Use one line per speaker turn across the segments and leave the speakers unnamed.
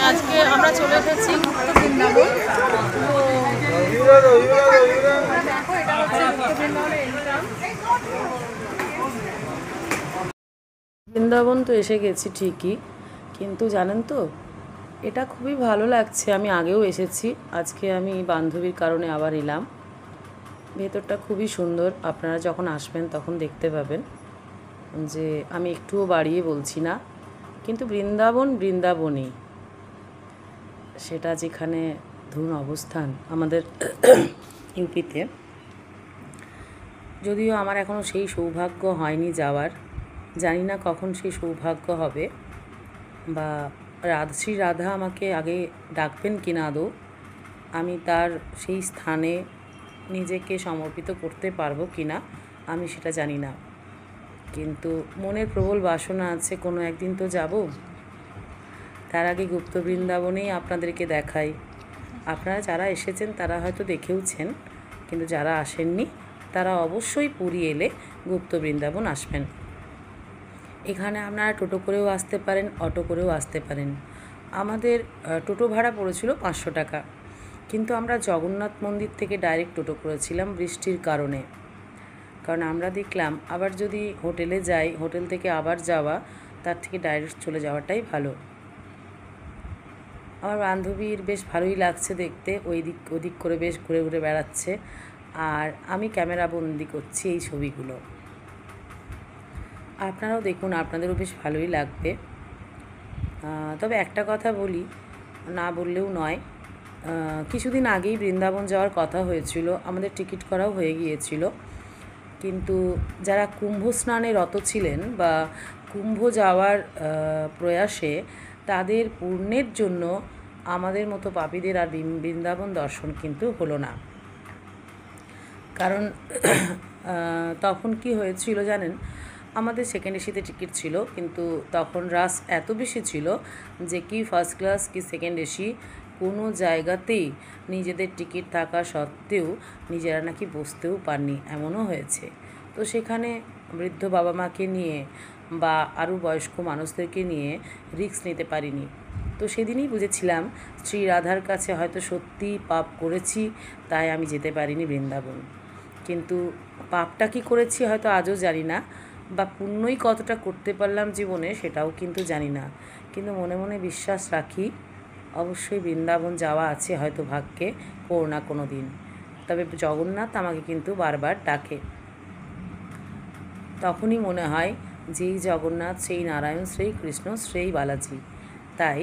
আজকে আমরা চলে এসেছি বৃন্দাবন। বৃন্দাবন তো এসে গেছি ঠিকই, কিন্তু জানেন তো এটা খুবই ভালো লাগছে। আমি আগেও এসেছি, আজকে আমি বান্ধবীর কারণে আবার এলাম। ভেতরটা খুবই সুন্দর, আপনারা যখন আসবেন তখন দেখতে পাবেন যে আমি একটুও বাড়িয়ে বলছি না। কিন্তু বৃন্দাবন বৃন্দাবনই, সেটা যেখানে ধরুন অবস্থান আমাদের ইউপিতে, যদিও আমার এখনও সেই সৌভাগ্য হয়নি যাওয়ার, জানি না কখন সেই সৌভাগ্য হবে, বা শ্রী রাধা আমাকে আগে ডাকবেন কিনা আদৌ আমি তার সেই স্থানে নিজেকে সমর্পিত করতে পারবো কিনা আমি সেটা জানি না। কিন্তু মনের প্রবল বাসনা আছে কোনো একদিন তো যাব। তার আগে গুপ্ত বৃন্দাবনেই আপনাদেরকে দেখাই। আপনারা যারা এসেছেন তারা হয়তো দেখেওছেন, কিন্তু যারা আসেননি তারা অবশ্যই পুরী এলে গুপ্ত বৃন্দাবন আসবেন। এখানে আপনারা টোটো করেও আসতে পারেন, অটো করেও আসতে পারেন। আমাদের টোটো ভাড়া পড়েছিল 500 টাকা, কিন্তু আমরা জগন্নাথ মন্দির থেকে ডাইরেক্ট টোটো করেছিলাম বৃষ্টির কারণে। কারণ আমরা দেখলাম আবার যদি হোটেলে যাই, হোটেল থেকে আবার যাওয়া, তার থেকে ডাইরেক্ট চলে যাওয়াটাই ভালো। আমার বান্ধবীর বেশ ভালোই লাগছে দেখতে, ওদিক করে বেশ ঘুরে ঘুরে বেড়াচ্ছে, আর আমি ক্যামেরা বন্দি করছি এই ছবিগুলো। আপনারাও দেখুন, আপনাদেরও বেশ ভালোই লাগবে। তবে একটা কথা বলি, না বললেও নয়, কিছুদিন আগেই বৃন্দাবন যাওয়ার কথা হয়েছিল, আমাদের টিকিট করাও হয়ে গিয়েছিল, কিন্তু যারা কুম্ভ স্নানে রত ছিলেন বা কুম্ভ যাওয়ার প্রয়াসে, তাদের পূর্ণের জন্য আমাদের মতো পাপীদের আর বৃন্দাবন দর্শন কিন্তু হলো না। কারণ তখন কি হয়েছিল জানেন, আমাদের সেকেন্ড এসিতে টিকিট ছিল, কিন্তু তখন রাশ এত বেশি ছিল যে কি ফার্স্ট ক্লাস কি সেকেন্ড এসি কোনো জায়গাতেই নিজেদের টিকিট থাকা সত্ত্বেও নিজেরা নাকি বসতেও পারনি, এমনও হয়েছে। তো সেখানে বৃদ্ধ বাবা মাকে নিয়ে বা আরও বয়স্ক মানুষদেরকে নিয়ে রিস্ক নিতে পারিনি। তো সেদিনই বুঝেছিলাম শ্রী রাধার কাছে হয়তো সত্যিই পাপ করেছি, তাই আমি যেতে পারিনি বৃন্দাবন। কিন্তু পাপটা কি করেছি হয়তো আজও জানি না, বা পুণ্যই কতটা করতে পারলাম জীবনে সেটাও কিন্তু জানি না। কিন্তু মনে মনে বিশ্বাস রাখি অবশ্যই বৃন্দাবন যাওয়া আছে হয়তো ভাগ্যে কোনো না কোনো দিন। তবে জগন্নাথ আমাকে কিন্তু বারবার ডাকে, তখনই মনে হয় যেই জগন্নাথ সেই নারায়ণ, সেই কৃষ্ণ, সেই বালাজি। তাই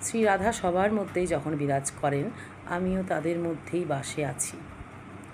শ্রী রাধা সবার মধ্যেই যখন বিরাজ করেন, আমিও তাদের মধ্যেই বাসে আছি।